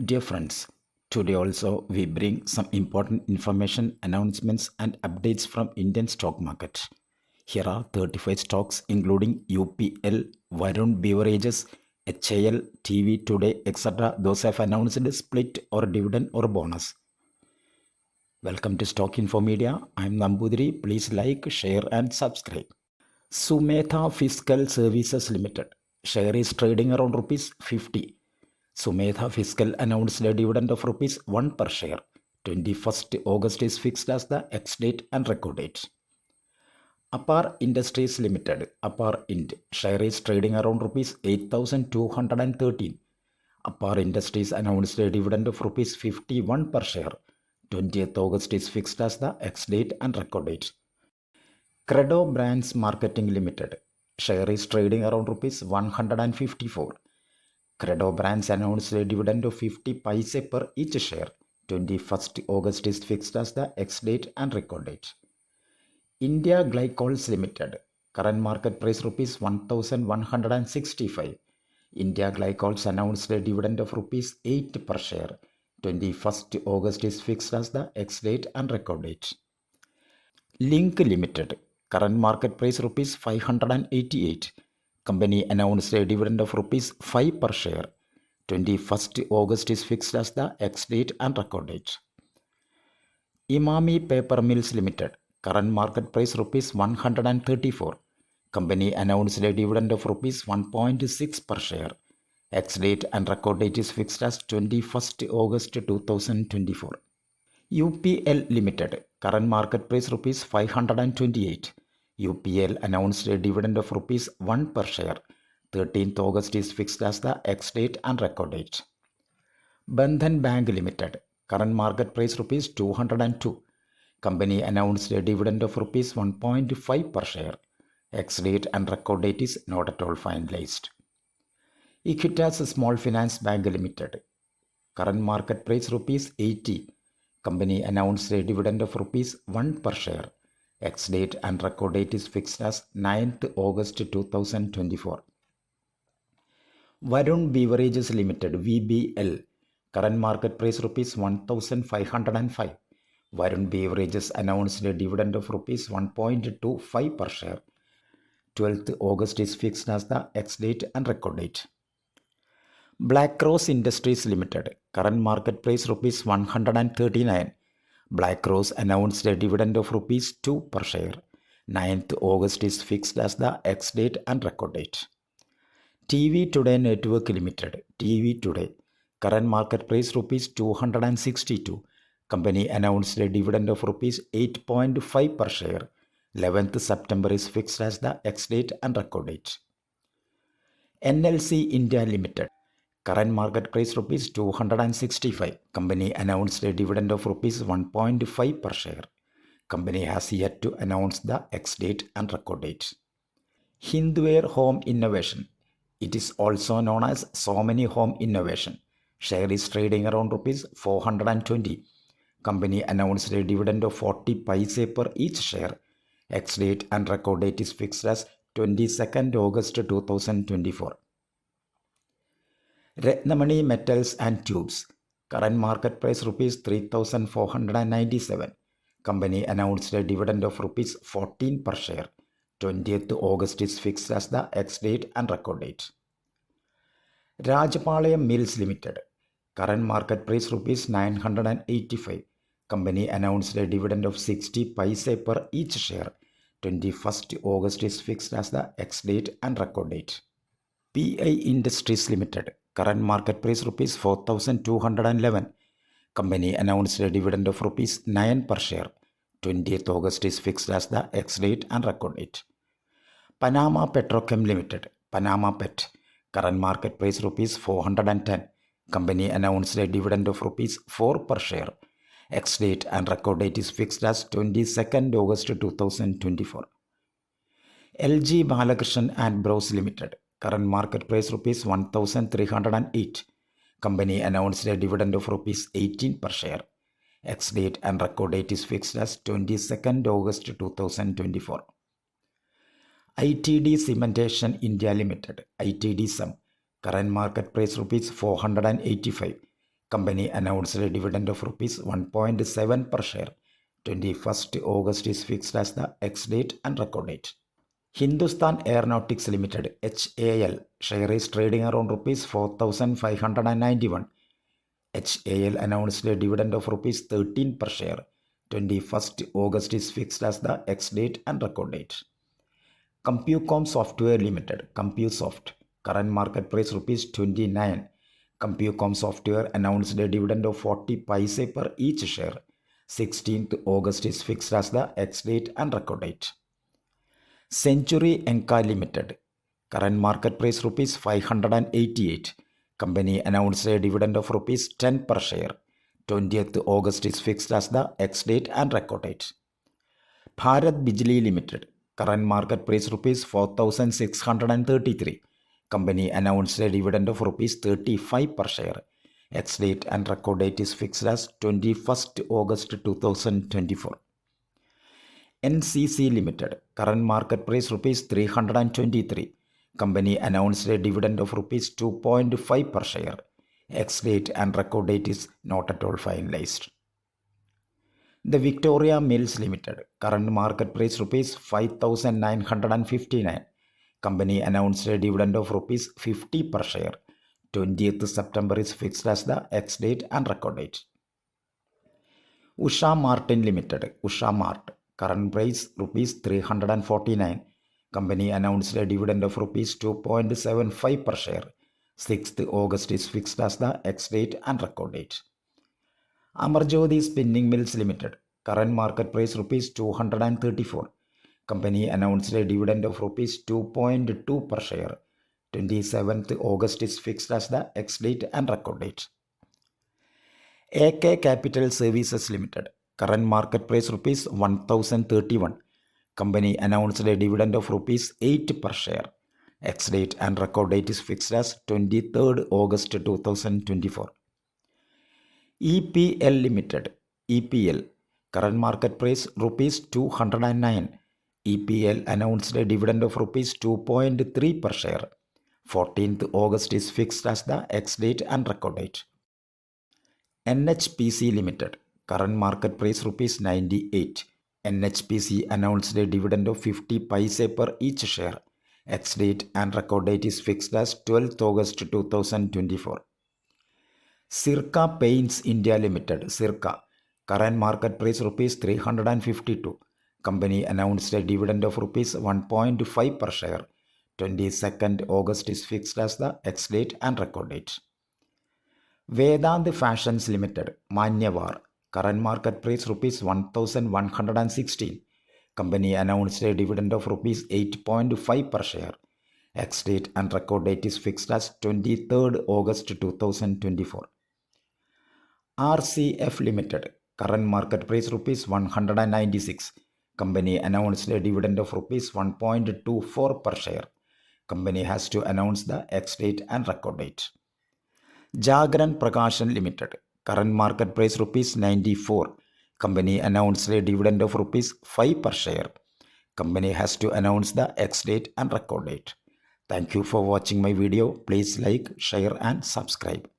Dear friends, today also we bring some important information, announcements, and updates from Indian stock market. Here are 35 stocks including UPL, Varun Beverages, HAL, TV Today, etc. Those have announced a split or dividend or bonus. Welcome to Stock Info Media. I am Nambudiri. Please like, share, and subscribe. Sumetha Fiscal Services Limited. Share is trading around rupees 50. Sumetha Fiscal announced a dividend of rupees 1 per share. 21st August is fixed as the ex-date and record date. Apar Industries Limited, Apar Ind, share is trading around rupees 8,213. Apar Industries announced a dividend of rupees 51 per share. 20th August is fixed as the ex-date and record date. Credo Brands Marketing Limited, share is trading around rupees 154. Credo Brands announced a dividend of 50 paise per each share. 21st August is fixed as the ex-date and record date. India Glycols Limited, current market price rupees 1165. India Glycols announced a dividend of rupees 8 per share. 21st August is fixed as the ex-date and record date. Link Limited, current market price rupees 588. Company announced a dividend of rupees 5 per share. 21st August is fixed as the ex-date and record date. Imami Paper Mills Limited, current market price rupees 134. Company announced a dividend of rupees 1.6 per share. Ex-date and record date is fixed as 21st August 2024. UPL Limited, current market price rupees 528. UPL announced a dividend of rupees 1 per share. 13th August is fixed as the ex-date and record date. Bandhan Bank Limited, current market price rupees 202. Company announced a dividend of rupees 1.5 per share. Ex-date and record date is not at all finalized. Equitas Small Finance Bank Limited, current market price rupees 80. Company announced a dividend of rupees 1 per share. Ex-date and record date is fixed as 9th August 2024. Varun Beverages Limited, VBL, current market price rupees 1505. Varun Beverages announced a dividend of rupees 1.25 per share. 12th August is fixed as the ex-date and record date. Black Rose Industries Limited, current market price rupees 139. Black Rose announced a dividend of rupees 2 per share. 9th August is fixed as the ex-date and record date. TV Today Network Limited, TV Today, current market price rupees 262. Company announced a dividend of rupees 8.5 per share. 11th September is fixed as the ex-date and record date. NLC India Limited, current market price rupees 265. Company announced a dividend of rupees 1.5 per share. Company has yet to announce the ex-date and record date. Hindware Home Innovation, it is also known as So Many Home Innovation. Share is trading around rupees 420. Company announced a dividend of 40 paise per each share. Ex-date and record date is fixed as 22nd August 2024. Ratnamani Metals and Tubes, current market price rupees 3,497. Company announced a dividend of rupees 14 per share. 20th August is fixed as the ex-date and record date. Rajapalayam Mills Limited, current market price rupees 985. Company announced a dividend of 60 paise per each share. 21st August is fixed as the ex-date and record date. PI Industries Limited, current market price rupees 4,211. Company announced a dividend of rupees 9 per share. 20th August is fixed as the ex-date and record date. Panama Petrochem Limited, Panama Pet, current market price rupees 410. Company announced a dividend of rupees 4 per share. Ex-date and record date is fixed as 22nd August 2024. LG Balakrishnan and Bros Limited, current market price rupees 1,308. Company announced a dividend of rupees 18 per share. Ex-date and record date is fixed as 22nd August 2024. ITD Cementation India Limited, ITD SEM, current market price rupees 485. Company announced a dividend of rupees 1.7 per share. 21st August is fixed as the ex-date and record date. Hindustan Aeronautics Limited (HAL) share is trading around rupees 4,591. HAL announced a dividend of rupees 13 per share. 21st August is fixed as the ex-date and record date. Compucom Software Limited (Compusoft) current market price rupees 29. Compucom Software announced a dividend of 40 paise per each share. 16th August is fixed as the ex-date and record date. Century Enka Limited current market price rupees 588. Company announced a dividend of rupees 10 per share. 20th August is fixed as the ex-date and record date. Bharat Bijli Limited current market price rupees 4,633. Company announced a dividend of rupees 35 per share. Ex-date and record date is fixed as 21st August 2024. NCC Limited current market price rupees 323. Company announced a dividend of rupees 2.5 per share. Ex-date and record date is not at all finalized. The Victoria Mills Limited current market price rupees 5,959. Company announced a dividend of rupees 50 per share. 20th September is fixed as the ex-date and record date. Usha Martin Limited Usha Mart current price rupees 349. Company announced a dividend of rupees 2.75 per share. 6th August is fixed as the ex-date and record date. Amarjyoti Spinning Mills Limited current market price rupees 234. Company announced a dividend of rupees 2.2 per share. 27th August is fixed as the ex-date and record date. AK Capital Services Limited current market price rupees 1,031. Company announced a dividend of rupees 8 per share. Ex-date and record date is fixed as 23rd August 2024. EPL Limited EPL current market price rupees 209. EPL announced a dividend of rupees 2.3 per share. 14th August is fixed as the ex-date and record date. NHPC Limited current market price rupees 98. NHPC announced a dividend of 50 paise per each share. Ex-date and record date is fixed as 12th August 2024. Sirca Paints India Limited Sirca current market price rupees 352. Company announced a dividend of rupees 1.5 per share. 22nd August is fixed as the ex-date and record date. Vedant Fashions Limited Manyavar current market price rupees 1,116. Company announced a dividend of rupees 8.5 per share. Ex-date and record date is fixed as 23rd August 2024. RCF Limited current market price rupees 196. Company announced a dividend of rupees 1.24 per share. Company has to announce the ex-date and record date. Jagran Prakashan Limited current market price rupees 94. Company announced a dividend of rupees 5 per share. Company has to announce the ex-date and record date. Thank you for watching my video. Please like, share and subscribe.